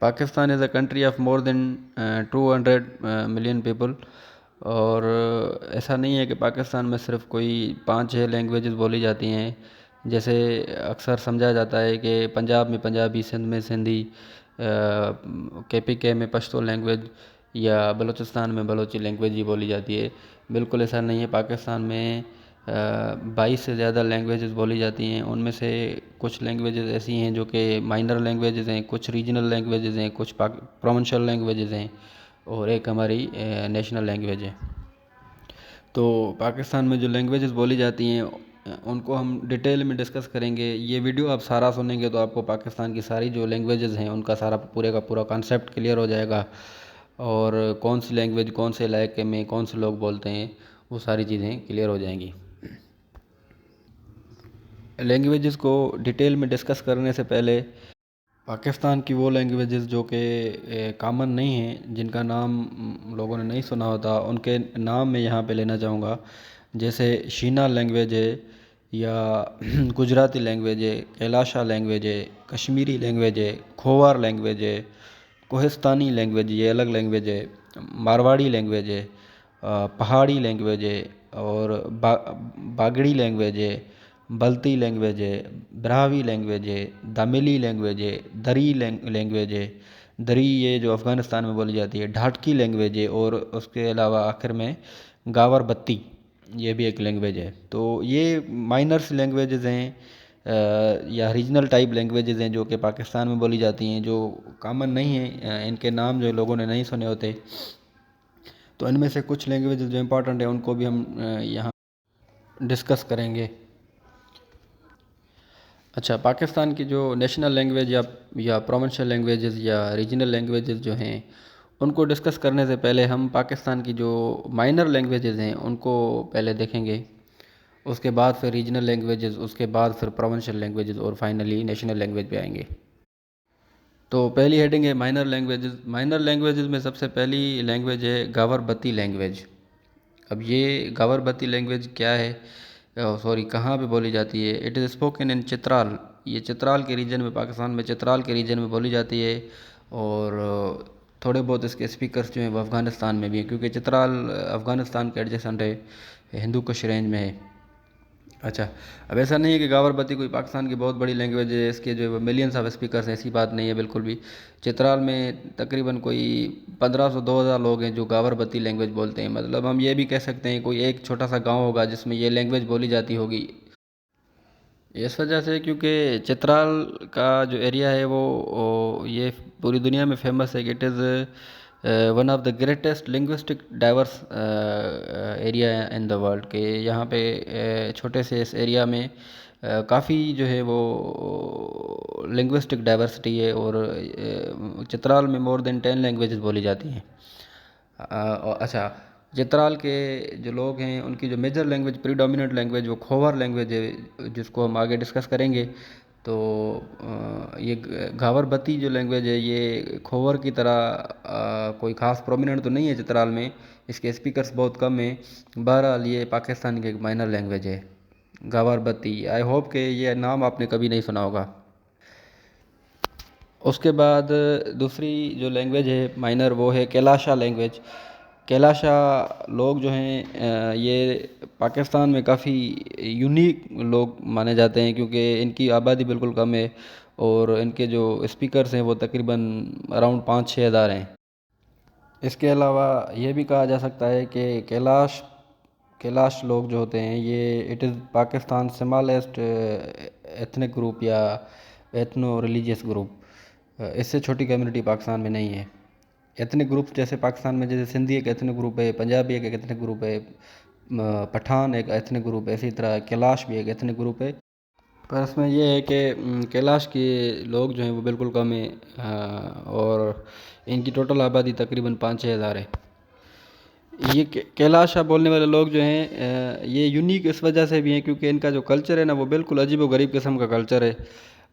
Pakistan is a country of more than 200 million people, اور ایسا نہیں ہے کہ پاکستان میں صرف کوئی 5-6 لینگویجز بولی جاتی ہیں، جیسے اکثر سمجھا جاتا ہے کہ پنجاب میں پنجابی، سندھ میں سندھی، KPK میں پشتو لینگویج یا بلوچستان میں بلوچی لینگویج ہی بولی جاتی ہے۔ بالکل ایسا نہیں ہے، پاکستان میں 22 سے زیادہ لینگویجز بولی جاتی ہیں، ان میں سے کچھ لینگویجز ایسی ہیں جو کہ مائنر لینگویجز ہیں، کچھ ریجنل لینگویجز ہیں، کچھ پروونشل لینگویجز ہیں، اور ایک ہماری نیشنل لینگویج ہے۔ تو پاکستان میں جو لینگویجز بولی جاتی ہیں ان کو ہم ڈیٹیل میں ڈسکس کریں گے۔ یہ ویڈیو آپ سارا سنیں گے تو آپ کو پاکستان کی ساری جو لینگویجز ہیں ان کا سارا پورے کا پورا کانسیپٹ کلیئر ہو جائے گا، اور کون سی لینگویج کون سے علاقے میں کون سے لوگ بولتے ہیں وہ ساری چیزیں کلیئر ہو جائیں گی۔ لینگویجز کو ڈیٹیل میں ڈسکس کرنے سے پہلے پاکستان کی وہ لینگویجز جو کہ کامن نہیں ہیں، جن کا نام لوگوں نے نہیں سنا ہوتا، ان کے نام میں یہاں پہ لینا چاہوں گا، جیسے شینا لینگویج ہے، یا گجراتی لینگویج ہے، کیلاشا لینگویج ہے، کشمیری لینگویج ہے، کھوار لینگویج ہے، کوہستانی لینگویج یہ الگ لینگویج ہے، مارواڑی لینگویج ہے، پہاڑی لینگویج ہے، اور باگڑی لینگویج ہے، بلتی لینگویج ہے، براہوی لینگویج ہے، داملی لینگویج ہے، دری لینگویج ہے، دری یہ جو افغانستان میں بولی جاتی ہے، ڈھاٹکی لینگویج ہے، اور اس کے علاوہ آخر میں گاور بتی یہ بھی ایک لینگویج ہے۔ تو یہ مائنرس لینگویجز ہیں یا ریجنل ٹائپ لینگویجز ہیں جو کہ پاکستان میں بولی جاتی ہیں، جو کامن نہیں ہیں، ان کے نام جو لوگوں نے نہیں سنے ہوتے۔ تو ان میں سے کچھ لینگویجز جو امپورٹنٹ ہیں ان کو بھی ہم یہاں ڈسکس کریں گے۔ اچھا، پاکستان کی جو نیشنل لینگویج یا پروونشل لینگویجز یا ریجنل لینگویجز جو ہیں ان کو ڈسکس کرنے سے پہلے ہم پاکستان کی جو مائنر لینگویجز ہیں ان کو پہلے دیکھیں گے، اس کے بعد پھر ریجنل لینگویجز، اس کے بعد پھر پروونشل لینگویجز، اور فائنلی نیشنل لینگویج پہ آئیں گے۔ تو پہلی ہیڈنگ ہے مائنر لینگویجز۔ مائنر لینگویجز میں سب سے پہلی لینگویج ہے گاور بتی لینگویج۔ اب یہ گاور بتی لینگویج کیا ہے، کہاں پہ بولی جاتی ہے؟ It is spoken in Chitral. یہ چترال کے ریجن میں، پاکستان میں چترال کے ریجن میں بولی جاتی ہے، اور تھوڑے بہت اس کے اسپیکرز جو ہیں وہ افغانستان میں بھی ہیں، کیونکہ چترال افغانستان کے ایڈجسنٹ ہے، ہندو کش رینج میں ہے۔ اچھا، اب ایسا نہیں ہے کہ گاور بتی کوئی پاکستان کی بہت بڑی لینگویج ہے، اس کے جو ملینس آف اسپیکرز ہیں، ایسی بات نہیں ہے بالکل بھی۔ چترال میں تقریباً کوئی 1500-2000 لوگ ہیں جو گاور بتی لینگویج بولتے ہیں، مطلب ہم یہ بھی کہہ سکتے ہیں کوئی ایک چھوٹا سا گاؤں ہوگا جس میں یہ لینگویج بولی جاتی ہوگی۔ اس وجہ سے کیونکہ چترال کا جو ایریا ہے یہ پوری دنیا میں فیمس ہے کہ it is one of the greatest linguistic diverse area in the world, کہ یہاں پہ چھوٹے سے اس ایریا میں کافی جو ہے وہ لنگوسٹک ڈائیورسٹی ہے، اور چترال میں مور دین 10 لینگویجز بولی جاتی ہیں۔ اچھا، چترال کے جو لوگ ہیں ان کی جو میجر لینگویج، پریڈومیننٹ لینگویج، وہ کھوور لینگویج ہے، جس کو ہم آگے ڈسکس کریں گے۔ تو یہ گھاور بتی جو لینگویج ہے یہ کھوور کی طرح کوئی خاص پرومیننٹ تو نہیں ہے چترال میں، اس کے اسپیکرز بہت کم ہیں۔ بہرحال یہ پاکستان کی ایک مائنر لینگویج ہے گھاور بتی۔ آئی ہوپ کہ یہ نام آپ نے کبھی نہیں سنا ہوگا۔ اس کے بعد دوسری جو لینگویج ہے مائنر وہ ہے کیلاشا لینگویج۔ کیلاشا لوگ جو ہیں یہ پاکستان میں کافی یونیک لوگ مانے جاتے ہیں، کیونکہ ان کی آبادی بالکل کم ہے، اور ان کے جو اسپیکرز ہیں وہ تقریباً اراؤنڈ 5-6 ہزار ہیں۔ اس کے علاوہ یہ بھی کہا جا سکتا ہے کہ کیلاش لوگ جو ہوتے ہیں یہ it is Pakistan smallest ethnic group یا ایتھنو ریلیجیس گروپ۔ اس سے چھوٹی کمیونٹی پاکستان میں نہیں ہے۔ ایتھنک گروپ جیسے پاکستان میں جیسے سندھی ایک ایتھنک گروپ ہے، پنجابی ایک ایتھنک گروپ ہے، پٹھان ایک ایتھنک گروپ ہے، اسی طرح کیلاش بھی ایک ایتھنک گروپ ہے۔ پر اس میں یہ ہے کہ کیلاش کے لوگ جو ہیں وہ بالکل کم ہیں، اور ان کی ٹوٹل آبادی تقریباً 5-6 ہزار ہے۔ یہ کیلاشا بولنے والے لوگ جو ہیں یہ یونیک اس وجہ سے بھی ہیں کیونکہ ان کا جو کلچر ہے نا وہ بالکل عجیب و غریب قسم کا کلچر ہے،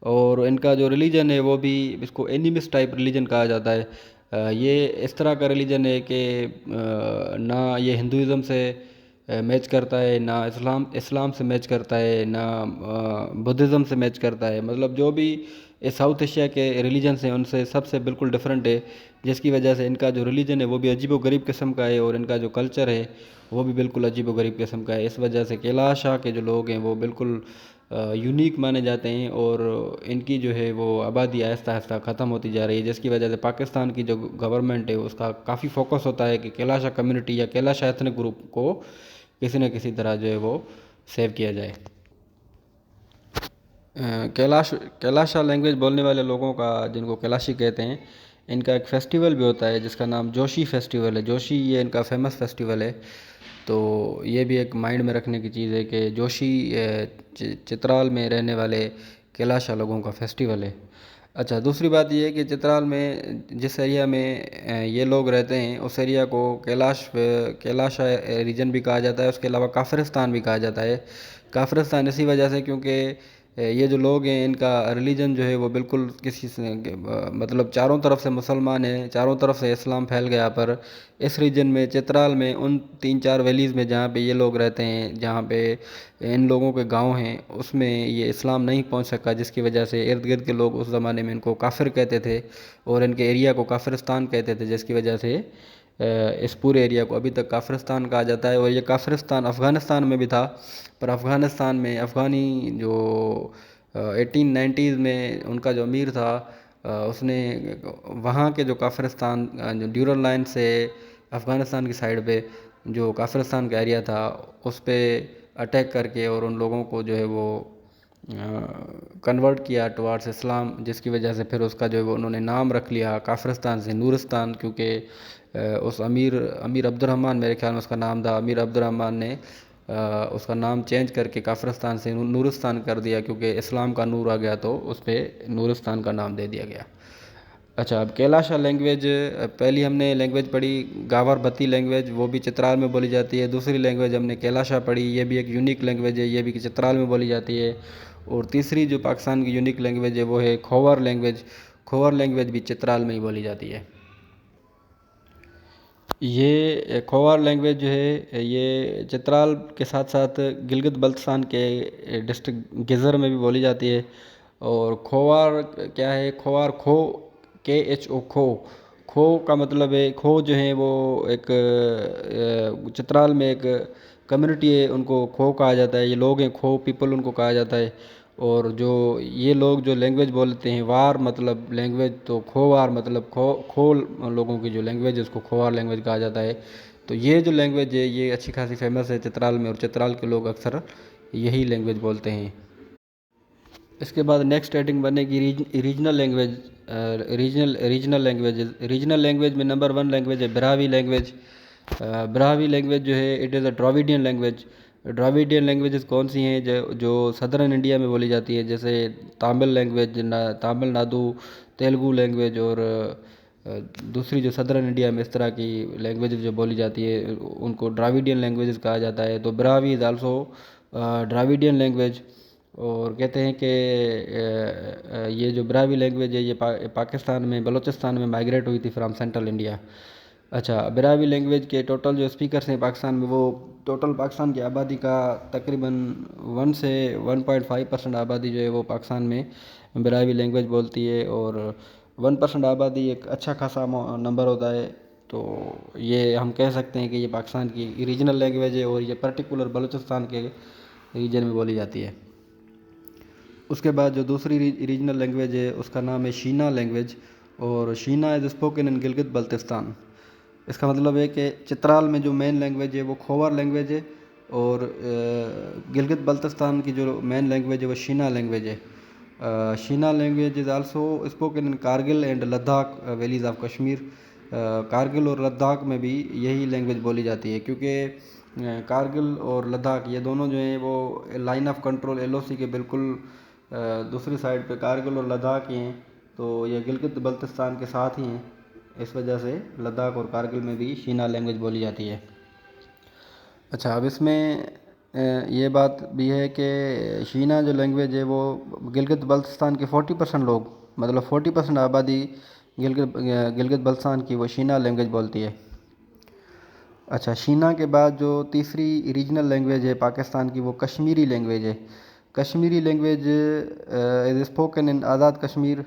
اور ان کا جو ریلیجن ہے وہ بھی اس کو اینیمس ٹائپ ریلیجن کہا جاتا ہے۔ یہ اس طرح کا ریلیجن ہے کہ نہ یہ ہندوازم سے میچ کرتا ہے، نہ اسلام سے میچ کرتا ہے، نہ بدھزم سے میچ کرتا ہے. مطلب جو بھی ساؤتھ ایشیا کے ریلیجنس ہیں ان سے سب سے بالکل ڈفرینٹ ہے، جس کی وجہ سے ان کا جو ریلیجن ہے وہ بھی عجیب و غریب قسم کا ہے، اور ان کا جو کلچر ہے وہ بھی بالکل عجیب و غریب قسم کا ہے. اس وجہ سے کیلاشا کے جو لوگ ہیں وہ بالکل یونیک مانے جاتے ہیں، اور ان کی جو ہے وہ آبادی آہستہ آہستہ ختم ہوتی جا رہی ہے، جس کی وجہ سے پاکستان کی جو گورنمنٹ ہے اس کا کافی فوکس ہوتا ہے کہ کیلاشا کمیونٹی یا کیلاشا ایتھنک گروپ کو کسی نہ کسی طرح جو ہے وہ سیو کیا جائے. کیلاشا لینگویج بولنے والے لوگوں کا، جن کو کیلاشی کہتے ہیں، ان کا ایک فیسٹیول بھی ہوتا ہے جس کا نام جوشی فیسٹیول ہے. جوشی یہ ان کا فیمس فیسٹیول ہے. تو یہ بھی ایک مائنڈ میں رکھنے کی چیز ہے کہ جوشی چترال میں رہنے والے کیلاشا لوگوں کا فیسٹیول ہے. اچھا، دوسری بات یہ ہے کہ چترال میں جس ایریا میں یہ لوگ رہتے ہیں اس ایریا کو کیلاشا ریجن بھی کہا جاتا ہے. اس کے علاوہ کافرستان بھی کہا جاتا ہے. کافرستان اسی وجہ سے کیونکہ یہ جو لوگ ہیں ان کا ریلیجن جو ہے وہ بالکل کسی سے مطلب چاروں طرف سے مسلمان ہیں، چاروں طرف سے اسلام پھیل گیا، پر اس ریجن میں چترال میں ان 3-4 ویلیز میں جہاں پہ یہ لوگ رہتے ہیں، جہاں پہ ان لوگوں کے گاؤں ہیں، اس میں یہ اسلام نہیں پہنچ سکا، جس کی وجہ سے ارد گرد کے لوگ اس زمانے میں ان کو کافر کہتے تھے اور ان کے ایریا کو کافرستان کہتے تھے، جس کی وجہ سے اس پورے ایریا کو ابھی تک کافرستان کہا جاتا ہے. اور یہ کافرستان افغانستان میں بھی تھا، پر افغانستان میں افغانی جو 1890s میں ان کا جو امیر تھا، اس نے وہاں کے جو کافرستان جو ڈیورل لائن سے افغانستان کی سائڈ پہ جو کافرستان کا ایریا تھا اس پہ اٹیک کر کے اور ان لوگوں کو جو ہے وہ کنورٹ کیا ٹوارڈس اسلام، جس کی وجہ سے پھر اس کا جو ہے وہ انہوں نے نام رکھ لیا کافرستان سے نورستان. کیونکہ اس امیر عبد الرحمن، میرے خیال میں اس کا نام تھا، امیر عبد الرحمن نے اس کا نام چینج کر کے کافرستان سے نورستان کر دیا، کیونکہ اسلام کا نور آ گیا تو اس پہ نورستان کا نام دے دیا گیا. اچھا، اب کیلاشا لینگویج، پہلی ہم نے لینگویج پڑھی گاور بتی لینگویج، وہ بھی چترال میں بولی جاتی ہے. دوسری لینگویج ہم نے کیلاشا پڑھی، یہ بھی ایک یونیک لینگویج ہے، یہ بھی چترال میں بولی جاتی ہے. اور تیسری جو پاکستان کی یونیک لینگویج ہے وہ ہے کھوور لینگویج. کھوور لینگویج بھی چترال میں ہی بولی جاتی ہے. یہ کھوار لینگویج جو ہے یہ چترال کے ساتھ ساتھ گلگت بلتستان کے ڈسٹرکٹ گزر میں بھی بولی جاتی ہے. اور کھوار کیا ہے؟ کھوار کھو KHO کھو، کھو کا مطلب ہے، کھو جو ہیں وہ ایک چترال میں ایک کمیونٹی ہے، ان کو کھو کہا جاتا ہے. یہ لوگ ہیں کھو پیپل، ان کو کہا جاتا ہے. اور جو یہ لوگ جو لینگویج بولتے ہیں، وار مطلب لینگویج، تو کھوار مطلب کھو لوگوں کی جو لینگویج ہے اس کو کھوار لینگویج کہا جاتا ہے. تو یہ جو لینگویج ہے یہ اچھی خاصی فیمس ہے چترال میں، اور چترال کے لوگ اکثر یہی لینگویج بولتے ہیں. اس کے بعد نیکسٹ ہیڈنگ بنے گی ریجنل لینگویج. ریجنل لینگویج میں نمبر 1 لینگویج ہے براہوی لینگویج. براہوی لینگویج جو ہے it is a Dravidian language. Dravidian languages کون سی ہیں جو سدرن انڈیا میں بولی جاتی ہے، جیسے تامل لینگویج، تامل ناڈو تیلگو لینگویج، اور دوسری جو سدرن انڈیا میں اس طرح کی لینگویجز جو بولی جاتی ہے ان کو ڈراویڈین لینگویجز کہا جاتا ہے. تو Brahui is also Dravidian language. اور کہتے ہیں کہ یہ جو براہوی لینگویج ہے یہ پاکستان میں بلوچستان میں مائگریٹ ہوئی تھی فرام سینٹرل انڈیا. اچھا، براہوی لینگویج کے ٹوٹل جو اسپیکرس ہیں پاکستان میں، وہ ٹوٹل پاکستان کی آبادی کا تقریباً 1 سے 1.5% آبادی جو ہے وہ پاکستان میں براہوی لینگویج بولتی ہے. اور 1% آبادی ایک اچھا خاصا نمبر ہوتا ہے. تو یہ ہم کہہ سکتے ہیں کہ یہ پاکستان کی ریجنل لینگویج ہے، اور یہ پرٹیکولر بلوچستان کے ریجن میں بولی جاتی ہے. اس کے بعد جو دوسری ریجنل لینگویج ہے اس کا نام ہے شینا لینگویج. اور شینا is spoken in Gilgit Baltistan. اس کا مطلب ہے کہ چترال میں جو مین لینگویج ہے وہ کھوور لینگویج ہے، اور گلگت بلتستان کی جو مین لینگویج ہے وہ شینا لینگویج ہے. Shina language is also spoken in Kargil and Ladakh valleys of Kashmir. Kargil اور لداخ میں بھی یہی لینگویج بولی جاتی ہے، کیونکہ کارگل اور لداخ یہ دونوں جو ہیں وہ لائن آف کنٹرول LOC کے بالکل دوسری سائڈ پہ کارگل اور لداخ ہی ہیں. تو یہ گلگت بلتستان کے ساتھ ہی ہیں، اس وجہ سے لداخ اور کارگل میں بھی شینا لینگویج بولی جاتی ہے. اچھا، اب اس میں یہ بات بھی ہے کہ شینا جو لینگویج ہے وہ گلگت بلتستان کے 40% لوگ، مطلب 40% آبادی گلگت بلتستان کی وہ شینا لینگویج بولتی ہے. اچھا، شینا کے بعد جو تیسری ریجنل لینگویج ہے پاکستان کی وہ کشمیری لینگویج ہے. Kashmiri language is spoken in Azad Kashmir.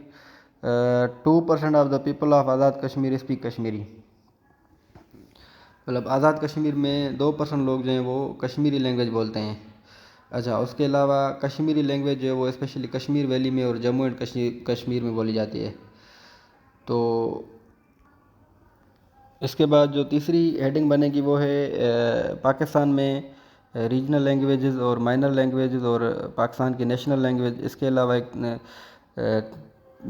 2% of the people of Azad Kashmir speak Kashmiri. مطلب آزاد کشمیر میں 2% لوگ جو ہیں وہ کشمیری لینگویج بولتے ہیں. اچھا، اس کے علاوہ کشمیری لینگویج جو ہے وہ اسپیشلی کشمیر ویلی میں اور جموں اینڈ کشمیر میں بولی جاتی ہے. تو اس کے بعد جو تیسری ہیڈنگ بنے گی وہ ہے پاکستان میں ریجنل لینگویجز اور مائنر لینگویجز اور پاکستان کی نیشنل لینگویج. اس کے علاوہ ایک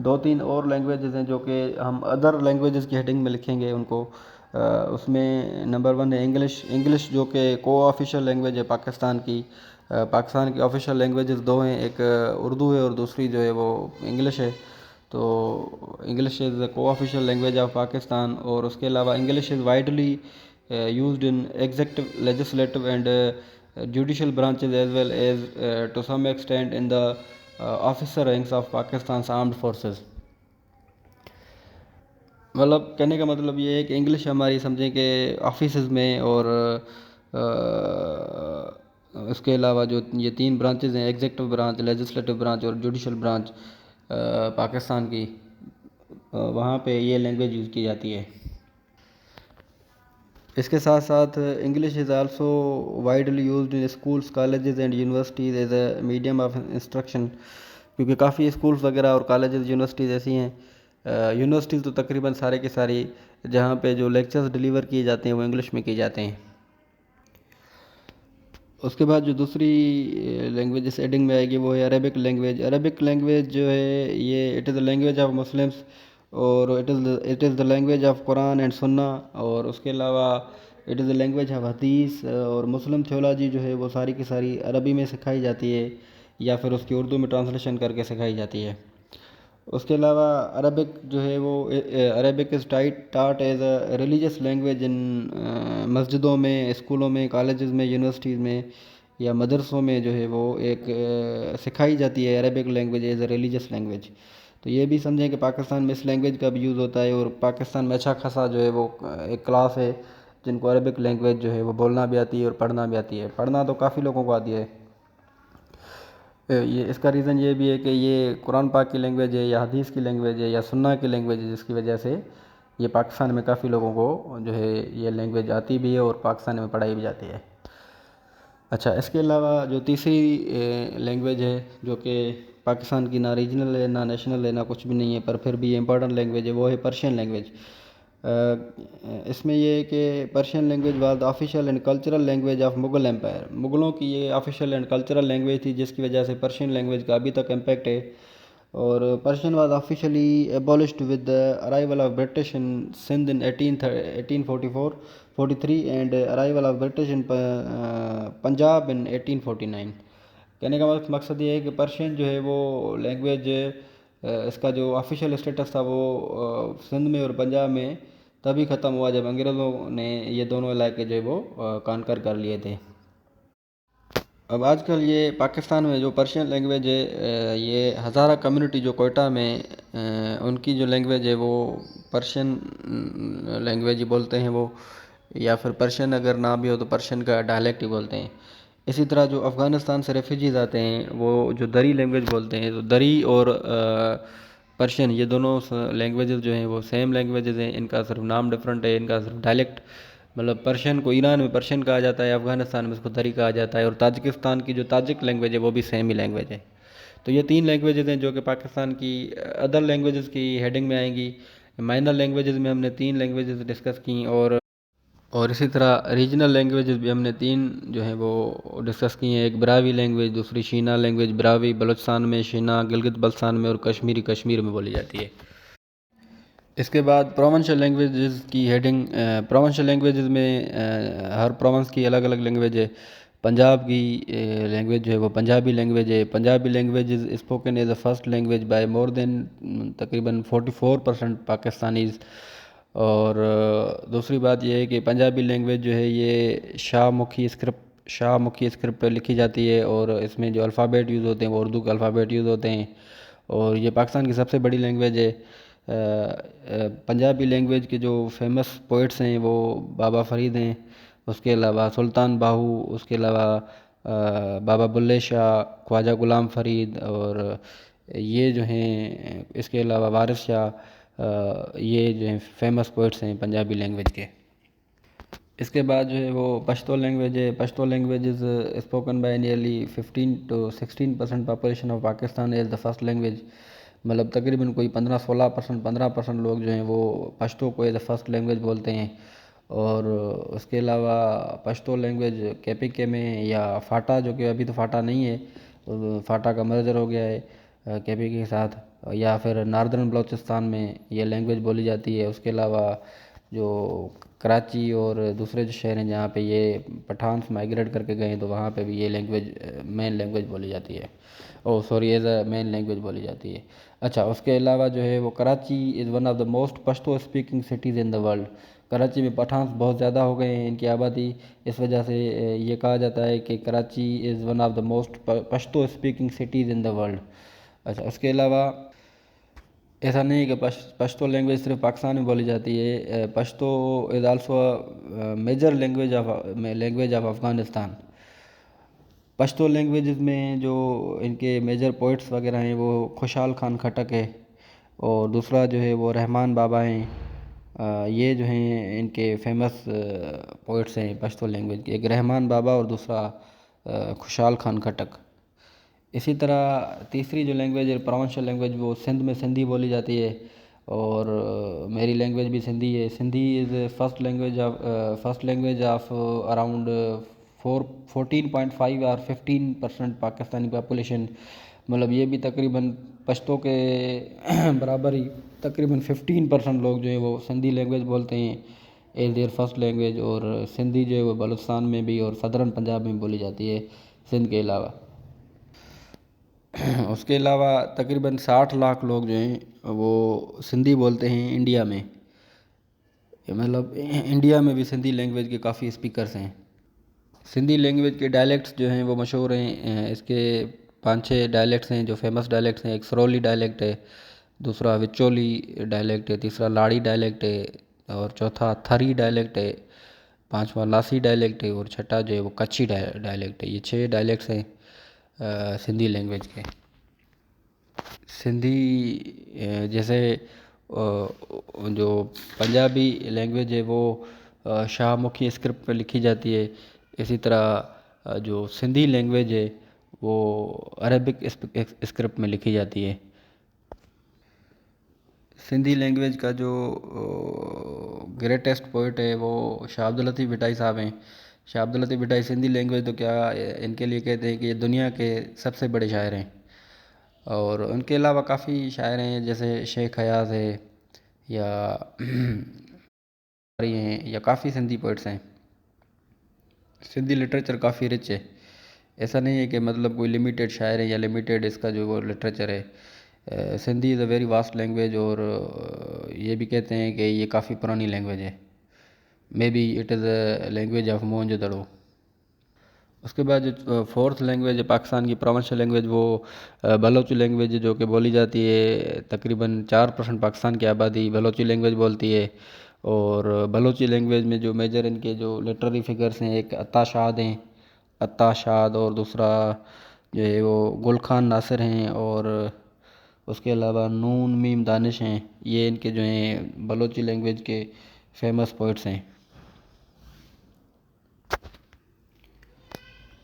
2-3 اور لینگویجز ہیں جو کہ ہم ادر لینگویجز کی ہیڈنگ میں لکھیں گے ان کو. اس میں نمبر 1 ہے انگلش جو کہ کو آفیشیل لینگویج ہے پاکستان کی. پاکستان کی آفیشیل لینگویجز 2 ہیں، ایک اردو ہے اور دوسری جو ہے وہ انگلش ہے. تو انگلش از اے کو آفیشیل لینگویج آف پاکستان. اور اس کے علاوہ English is widely used in executive, legislative and judicial branches as well as to some extent in the officer ranks of Pakistan's armed forces. مطلب کہنے کا مطلب یہ ہے کہ انگلش ہماری سمجھیں کہ آفیسز میں اور اس کے علاوہ جو یہ 3 برانچز ہیں، ایگزیکٹو برانچ، لیجسلیٹو برانچ اور جوڈیشل برانچ پاکستان کی، وہاں پہ یہ لینگویج یوز کی جاتی ہے. اس کے ساتھ ساتھ English is also widely used in schools, colleges and universities as a medium of instruction. کیونکہ کافی اسکولس وغیرہ اور کالجز یونیورسٹیز ایسی ہیں، یونیورسٹیز تو تقریباً سارے کے ساری جہاں پہ جو لیکچرز ڈیلیور کیے جاتے ہیں وہ انگلش میں کیے جاتے ہیں. اس کے بعد جو دوسری لینگویج اس ایڈنگ میں آئے گی وہ ہے عربک لینگویج. عربک لینگویج جو ہے یہ it is the language of Muslims اور it is the language of Quran and Sunnah. اور اس کے علاوہ it is the language of Hadith اور مسلم تھیولوجی جو ہے وہ ساری کی ساری عربی میں سکھائی جاتی ہے یا پھر اس کی اردو میں ٹرانسلیشن کر کے سکھائی جاتی ہے. اس کے علاوہ عربک جو ہے وہ Arabic is taught as a religious language in مسجدوں میں، اسکولوں میں، کالجز میں، یونیورسٹیز میں یا مدرسوں میں جو ہے وہ ایک سکھائی جاتی ہے Arabic language as a religious language. تو یہ بھی سمجھیں کہ پاکستان میں اس لینگویج کا بھی یوز ہوتا ہے اور پاکستان میں اچھا خاصا جو ہے وہ ایک کلاس ہے جن کو عربک لینگویج جو ہے وہ بولنا بھی آتی ہے اور پڑھنا بھی آتی ہے. پڑھنا تو کافی لوگوں کو آتی ہے. یہ اس کا ریزن یہ بھی ہے کہ یہ قرآن پاک کی لینگویج ہے یا حدیث کی لینگویج ہے یا سنہ کی لینگویج ہے، جس کی وجہ سے یہ پاکستان میں کافی لوگوں کو جو ہے یہ لینگویج آتی بھی ہے اور پاکستان میں پڑھائی بھی جاتی ہے. اچھا، اس کے علاوہ جو تیسری لینگویج ہے جو کہ پاکستان کی نہ ریجنل ہے نہ نیشنل ہے نہ کچھ بھی نہیں ہے پر پھر بھی یہ امپورٹنٹ لینگویج ہے، وہ ہے پرشین لینگویج. اس میں یہ ہے کہ Persian language was the official and cultural language of Mughal empire. مغلوں کی یہ آفیشیل اینڈ کلچرل لینگویج تھی جس کی وجہ سے پرشین لینگویج کا ابھی تک امپیکٹ ہے. اور Persian was officially abolished with the arrival of British in Sindh in 1843 and arrival of British in Punjab in 1849. کہنے کا مقصد یہ ہے کہ پرشین جو ہے وہ لینگویج اس کا جو آفیشیل اسٹیٹس تھا وہ سندھ میں اور پنجاب میں تبھی ختم ہوا جب انگریزوں نے یہ دونوں علاقے جو ہے وہ کانکر کر لیے تھے. اب آج کل یہ پاکستان میں جو پرشین لینگویج ہے یہ ہزارہ کمیونٹی جو کوئٹہ میں ان کی جو لینگویج ہے وہ پرشین لینگویج ہی بولتے ہیں وہ، یا پھر پرشین اگر نہ بھی ہو تو پرشین کا ڈائلیکٹ ہی بولتے ہیں. اسی طرح جو افغانستان سے ریفیوجیز آتے ہیں وہ جو دری لینگویج بولتے ہیں، تو دری اور پرشین یہ دونوں لینگویجز جو ہیں وہ سیم لینگویجز ہیں، ان کا صرف نام ڈفرینٹ ہے، ان کا صرف ڈائلیکٹ. مطلب پرشین کو ایران میں پرشین کہا جاتا ہے، افغانستان میں اس کو دری کہا جاتا ہے، اور تاجکستان کی جو تاجک لینگویج ہے وہ بھی سیم ہی لینگویج ہے. تو یہ 3 لینگویجز ہیں جو کہ پاکستان کی ادر لینگویجز کی ہیڈنگ میں آئیں گی. مائنر لینگویجز میں ہم نے 3 لینگویجز ڈسکس کیں اور اسی طرح ریجنل لینگویجز بھی ہم نے 3 جو ہیں وہ ڈسکس کی ہیں. ایک براوی لینگویج، دوسری شینا لینگویج، براوی بلوچستان میں، شینا گلگت بلتستان میں، اور کشمیری کشمیر میں بولی جاتی ہے. اس کے بعد پروونشل لینگویجز کی ہیڈنگ. پروونشل لینگویجز میں ہر پروونس کی الگ الگ لینگویج ہے. پنجاب کی لینگویج جو ہے وہ پنجابی لینگویج ہے. Punjabi language is spoken as a first language by more than تقریباً 44% پاکستانیز. اور دوسری بات یہ ہے کہ پنجابی لینگویج جو ہے یہ شاہ مکھی اسکرپٹ پہ لکھی جاتی ہے اور اس میں جو الفابیٹ یوز ہوتے ہیں وہ اردو کے الفابیٹ یوز ہوتے ہیں. اور یہ پاکستان کی سب سے بڑی لینگویج ہے. پنجابی لینگویج کے جو فیمس پوئٹس ہیں وہ بابا فرید ہیں، اس کے علاوہ سلطان باہو، اس کے علاوہ بابا بلے شاہ، خواجہ غلام فرید، اور یہ جو ہیں اس کے علاوہ وارث شاہ، یہ جو ہیں فیمس پوئٹس ہیں پنجابی لینگویج کے۔ اس کے بعد جو ہے وہ پشتو لینگویج ہے۔ Pashto language is spoken by nearly 15 to 16% population of Pakistan as the first language, مطلب تقریباً کوئی 15 لوگ جو ہیں وہ پشتو کو ایز اے فرسٹ لینگویج بولتے ہیں۔ اور اس کے علاوہ پشتو لینگویج کے پی کے میں یا فاٹا، جو کہ ابھی تو فاٹا نہیں ہے، فاٹا کا مرجر ہو گیا ہے کے پی کے ساتھ، یا پھر ناردرن بلوچستان میں یہ لینگویج بولی جاتی ہے۔ اس کے علاوہ جو کراچی اور دوسرے جو شہر ہیں جہاں پہ یہ پٹھانس مائگریٹ کر کے گئے ہیں، تو وہاں پہ بھی یہ لینگویج مین لینگویج بولی جاتی ہے، ایز اے مین لینگویج بولی جاتی ہے۔ اچھا، اس کے علاوہ جو ہے وہ کراچی از one of the most Pashto speaking cities in the world. Karachi میں پٹھانس بہت زیادہ ہو گئے ہیں، ان کی آبادی، اس وجہ سے یہ کہا جاتا ہے کہ کراچی از one of the most Pashto speaking cities in the world. اچھا، اس کے علاوہ ایسا نہیں ہے کہ پشتو لینگویج صرف پاکستان میں بولی جاتی ہے، Pashto is also major language of Afghanistan. Pashto languages میں جو ان کے میجر پوئٹس وغیرہ ہیں وہ خوشحال خان خٹک ہے، اور دوسرا جو ہے وہ رحمان بابا ہیں، یہ جو ہیں ان کے فیمس پوئٹس ہیں پشتو لینگویج کے، ایک رحمان بابا اور دوسرا خوشحال خان خٹک۔ اسی طرح تیسری جو لینگویج ہے پروونشل لینگویج، وہ سندھ میں سندھی بولی جاتی ہے، اور میری لینگویج بھی سندھی ہے۔ سندھی از فرسٹ لینگویج آف اراؤنڈ 14.5 اور 15% پاکستانی پاپولیشن، مطلب یہ بھی تقریباً پشتو کے برابر ہی، تقریباً 15% لوگ جو ہیں وہ سندھی لینگویج بولتے ہیں ایز دیئر فرسٹ لینگویج، اور سندھی جو ہے وہ بلوچستان میں بھی اور صدرن پنجاب میں بولی جاتی ہے سندھ کے علاوہ۔ اس کے علاوہ تقریباً 60 لاکھ لوگ جو ہیں وہ سندھی بولتے ہیں انڈیا میں، مطلب انڈیا میں بھی سندھی لینگویج کے کافی اسپیکرز ہیں۔ سندھی لینگویج کے ڈائلیکٹس جو ہیں وہ مشہور ہیں، اس کے 5-6 ڈائلیکٹس ہیں جو فیمس ڈائلیکٹس ہیں۔ ایک سرولی ڈائلیکٹ ہے، دوسرا وچولی ڈائلیکٹ ہے، تیسرا لاڑی ڈائلیکٹ ہے، اور چوتھا تھری ڈائلیکٹ ہے، پانچواں لاسی ڈائلیکٹ ہے، اور چھٹا جو ہے وہ کچھی ڈائلیکٹ ہے۔ یہ 6 ڈائلیکٹس ہیں سندھی لینگویج کے۔ سندھی جیسے جو پنجابی لینگویج ہے وہ شاہ مکھی اسکرپٹ پہ لکھی جاتی ہے، اسی طرح جو سندھی لینگویج ہے وہ عربک اسکرپٹ میں لکھی جاتی ہے۔ سندھی لینگویج کا جو گریٹسٹ پوئٹ ہے وہ شاہ عبداللطیف بھٹائی صاحب ہیں۔ شاہ عبداللطیف بھٹائی سندھی لینگویج تو کیا ان کے لیے کہتے ہیں کہ یہ دنیا کے سب سے بڑے شاعر ہیں، اور ان کے علاوہ کافی شاعر ہیں جیسے شیخ حیاض ہے، یا ہیں، یا کافی سندھی پوئٹس ہیں۔ سندھی لٹریچر کافی رچ ہے، ایسا نہیں ہے کہ مطلب کوئی لمیٹیڈ شاعر ہے یا لمیٹیڈ اس کا جو وہ لٹریچر ہے۔ سندھی از اے ویری واسٹ لینگویج، اور یہ بھی کہتے ہیں کہ یہ کافی پرانی لینگویج ہے، maybe it is a language of Mohenjo Daro. اس کے بعد جو فورتھ لینگویج ہے پاکستان کی پروونشل لینگویج، وہ بلوچی لینگویج ہے، جو کہ بولی جاتی ہے تقریباً 4% پاکستان کی آبادی بلوچی لینگویج بولتی ہے۔ اور بلوچی لینگویج میں جو میجر ان کے جو لٹریری فگرس ہیں، ایک عطا شاد ہیں، عطا شاد، اور دوسرا جو ہے وہ گل خان ناصر ہیں، اور اس کے علاوہ نون میم دانش ہیں۔ یہ ان کے جو ہیں بلوچی لینگویج کے فیمس پوئٹس ہیں۔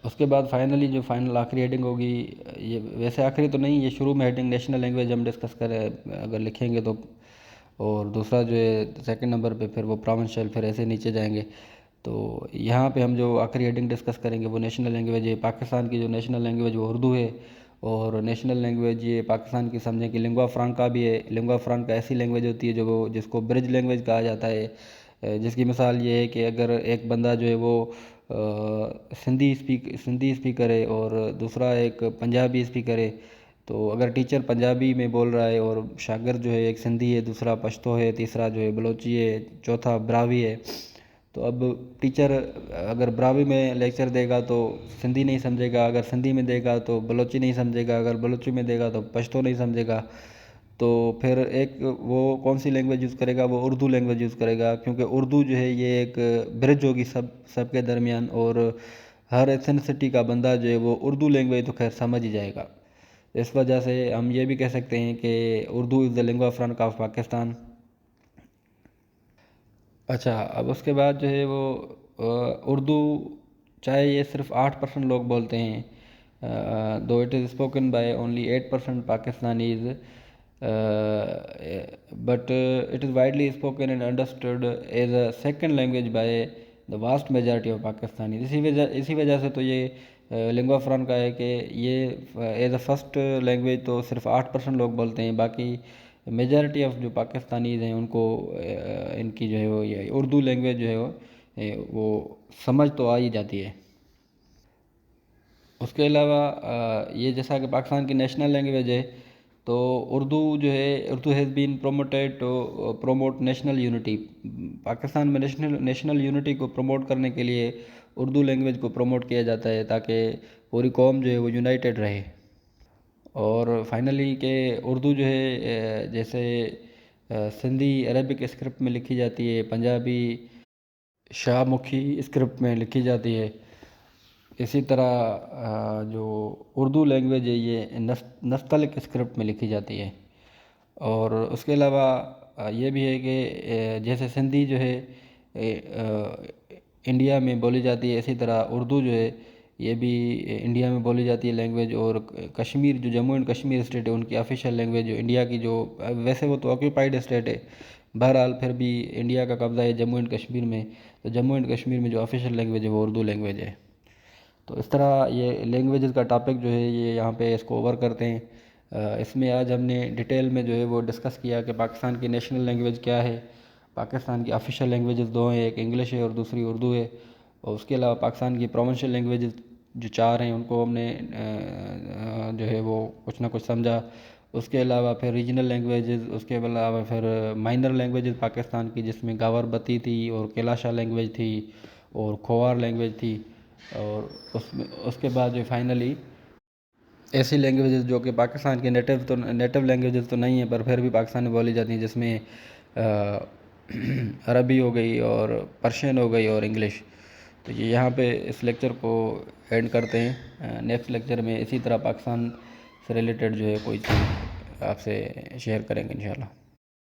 اس کے بعد فائنلی جو آخری ہیڈنگ ہوگی، یہ ویسے آخری تو نہیں، یہ شروع میں ہیڈنگ نیشنل لینگویج ہم ڈسکس کریں اگر لکھیں گے تو، اور دوسرا جو ہے سیکنڈ نمبر پہ پھر وہ پروونشل، پھر ایسے نیچے جائیں گے۔ تو یہاں پہ ہم جو آخری ہیڈنگ ڈسکس کریں گے وہ نیشنل لینگویج ہے۔ پاکستان کی جو نیشنل لینگویج وہ اردو ہے، اور نیشنل لینگویج یہ پاکستان کی سمجھیں کہ لنگوا فرانکا بھی ہے۔ لنگوا فرانکا ایسی لینگویج ہوتی ہے جس کو برج لینگویج کہا جاتا ہے، جس کی مثال یہ ہے کہ اگر ایک بندہ جو ہے وہ سندھی اسپیکر ہے اور دوسرا ایک پنجابی اسپیکر ہے، تو اگر ٹیچر پنجابی میں بول رہا ہے اور شاگرد جو ہے ایک سندھی ہے، دوسرا پشتو ہے، تیسرا جو ہے بلوچی ہے، چوتھا براوی ہے، تو اب ٹیچر اگر براوی میں لیکچر دے گا تو سندھی نہیں سمجھے گا، اگر سندھی میں دے گا تو بلوچی نہیں سمجھے گا، اگر بلوچی میں دے گا تو پشتو نہیں سمجھے گا۔ تو پھر ایک وہ کون سی لینگویج یوز کرے گا، وہ اردو لینگویج یوز کرے گا، کیونکہ اردو جو ہے یہ ایک برج ہوگی سب کے درمیان، اور ہر ایتھنسٹی کا بندہ جو ہے وہ اردو لینگویج تو خیر سمجھ ہی جائے گا۔ اس وجہ سے ہم یہ بھی کہہ سکتے ہیں کہ اردو از دا لینگوا فرنکا آف پاکستان۔ اچھا، اب اس کے بعد جو ہے وہ اردو، چاہے یہ صرف 8% لوگ بولتے ہیں، though it is spoken by only 8% Pakistanis, but it is widely spoken and understood as a second language by the vast majority of Pakistani. اسی وجہ سے تو یہ لنگوا فرنکا ہے کہ یہ ایز اے فرسٹ لینگویج تو صرف 8% لوگ بولتے ہیں، باقی میجارٹی آف جو پاکستانیز ہیں ان کو ان کی جو ہے وہ یہ اردو لینگویج جو ہے وہ سمجھ تو آ ہی جاتی ہے۔ اس کے علاوہ یہ جیسا کہ پاکستان کی نیشنل لینگویج ہے، تو اردو جو ہے، Urdu has been promoted to promote national unity. Pakistan میں نیشنل یونٹی کو پروموٹ کرنے کے لیے اردو لینگویج کو پروموٹ کیا جاتا ہے، تاکہ پوری قوم جو ہے وہ یونائٹڈ رہے۔ اور فائنلی کہ اردو جو ہے جیسے سندھی عربک اسکرپٹ میں لکھی جاتی ہے، پنجابی شاہ مکھی اسکرپٹ میں لکھی جاتی ہے، اسی طرح جو اردو لینگویج ہے یہ نستعلیق اسکرپٹ میں لکھی جاتی ہے۔ اور اس کے علاوہ یہ بھی ہے کہ جیسے سندھی جو ہے انڈیا میں بولی جاتی ہے، اسی طرح اردو جو ہے یہ بھی انڈیا میں بولی جاتی ہے لینگویج۔ اور کشمیر، جو جموں اینڈ کشمیر اسٹیٹ ہے، ان کی آفیشیل لینگویج جو انڈیا کی، جو ویسے وہ تو آکیوپائڈ اسٹیٹ ہے، بہرحال پھر بھی انڈیا کا قبضہ ہے جموں اینڈ کشمیر میں، تو جموں اینڈ کشمیر میں جو آفیشیل لینگویج ہے وہ اردو لینگویج ہے۔ تو اس طرح یہ لینگویجز کا ٹاپک جو ہے یہ یہاں پہ اس کو اوور کرتے ہیں۔ اس میں آج ہم نے ڈیٹیل میں جو ہے وہ ڈسکس کیا کہ پاکستان کی نیشنل لینگویج کیا ہے۔ پاکستان کی آفیشیل لینگویجز دو ہیں، ایک انگلش ہے اور دوسری اردو ہے۔ اور اس کے علاوہ پاکستان کی پروونشل لینگویجز جو 4 ہیں ان کو ہم نے جو ہے وہ کچھ نہ کچھ سمجھا۔ اس کے علاوہ پھر ریجنل لینگویجز، اس کے علاوہ پھر مائنر لینگویجز پاکستان کی، جس میں گاور بتی تھی اور کیلاشا لینگویج تھی اور کھوار لینگویج تھی۔ اور اس کے بعد جو فائنلی ایسی لینگویجز جو کہ پاکستان کی نیٹو لینگویجز تو نہیں ہیں، پر پھر بھی پاکستان میں بولی جاتی ہیں، جس میں عربی ہو گئی اور پرشین ہو گئی اور انگلش۔ تو یہ یہاں پہ اس لیکچر کو اینڈ کرتے ہیں۔ نیکسٹ لیکچر میں اسی طرح پاکستان سے ریلیٹڈ جو ہے کوئی چیز آپ سے شیئر کریں گے انشاءاللہ۔